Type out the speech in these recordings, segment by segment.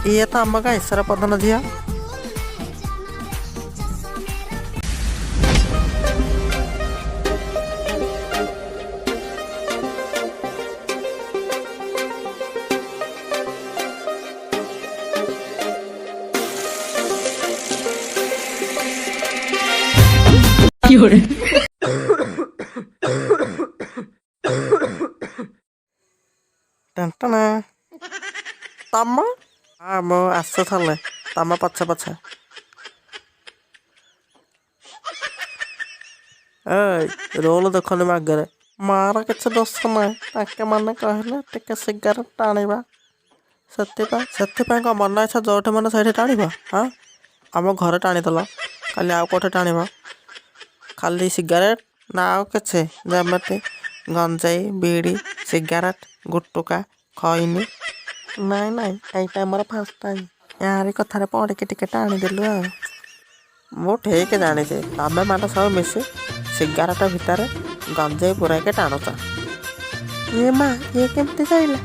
ଇଏ ତ ଆମ ଗାଁ ଈଶ୍ୱର ପ୍ରଧାନ ଝିଅ। ଟେଣ୍ଟଣା ତମ ହଁ ମୁଁ ଆସୁଥିଲି ତମ ପଛେ ପଛେ। ଏଇ ରୋଲ ଦେଖନି ମୋ ଆଗରେ। ମାର କିଛି ଦୋଷ ନାହିଁ, ତାଙ୍କେ ମାନେ କହିଲେ ଟିକେ ସିଗାରେଟ ଟାଣିବା, ସେଥିପାଇଁ କ'ଣ ମନ ଇଚ୍ଛା ଯୋଉଠି ମନ ସେଇଠି ଟାଣିବ? ହଁ, ଆମ ଘରେ ଟାଣିଦେଲ, କାଲି ଆଉ କେଉଁଠି ଟାଣିବ? ଖାଲି ସିଗାରେଟ ନା ଆଉ କିଛି, ଯେମିତି ଗଞ୍ଜେଇ, ବିଡ଼ି, ସିଗାରେଟ, ଗୁଟୁକା, ଖଇନି? ନାଇଁ ଏଇଟା ଆମର ଫାଷ୍ଟ ଟାଇମ୍। ୟାରି କଥାରେ ପଡ଼ିକି ଟିକେ ଟାଣିଦେଲୁ ଆଉ। ମୁଁ ଠିକ୍ ଜାଣିଛି ତମେ ମାନେ ସବୁ ମିଶି ସିଗାରେଟ ଭିତରେ ଗଞ୍ଜେଇ ପୁରାଇକି ଟାଣୁଛ। ଇଏ ମା, ଇଏ କେମିତି ଯାଇଲା?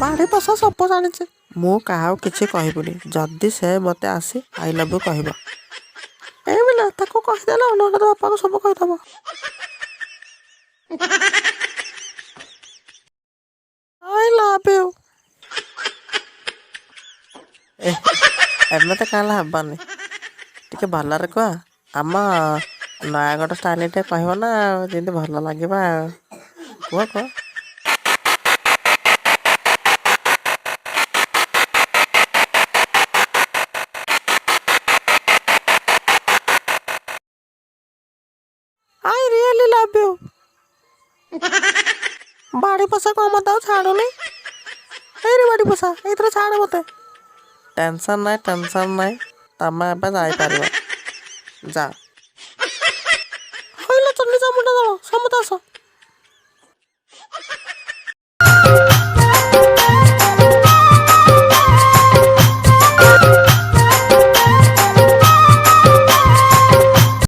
ବାଡ଼ି ପଶା ସବୁ ଜାଣିଛି। ମୁଁ କାହାକୁ କିଛି କହିବୁନି, ଯଦି ସେ ମୋତେ ଆସି ଆଇ ଲଭ୍ ୟୁ କହିବ। ଏଇନା ତାକୁ କହିଦେଲ, ନହେଲେ ତ ବାପାକୁ ସବୁ କହିଦେବ। I love you. ଏମିତି କାହିଁଲେ ହେବନି, ଟିକେ ଭଲରେ କୁହ। ଆମ ନୟାଗଡ଼ ଷ୍ଟାଇଲ୍ ଟିକେ କହିବ ନା, ଯେମିତି ଭଲ ଲାଗିବ ଆଉ। କୁହ। I really love you. ବାଡ଼ି ପୋଷା କ'ଣ ମତେ ଆଉ ଛାଡ଼ୁନି? ଏଇରେ ବାଡ଼ି ପୋଷା, ଏଇଥିରେ ଛାଡ଼ ମତେ। ଟେନସନ୍ ନାହିଁ, ତମେ ଏବେ ଯାଇପାରିବ, ଯାଅ। ହଇଲା ଚଣ୍ଡୀ ଚାମୁଣ୍ଡା ଦଳ, ସମସ୍ତେ ଆସ।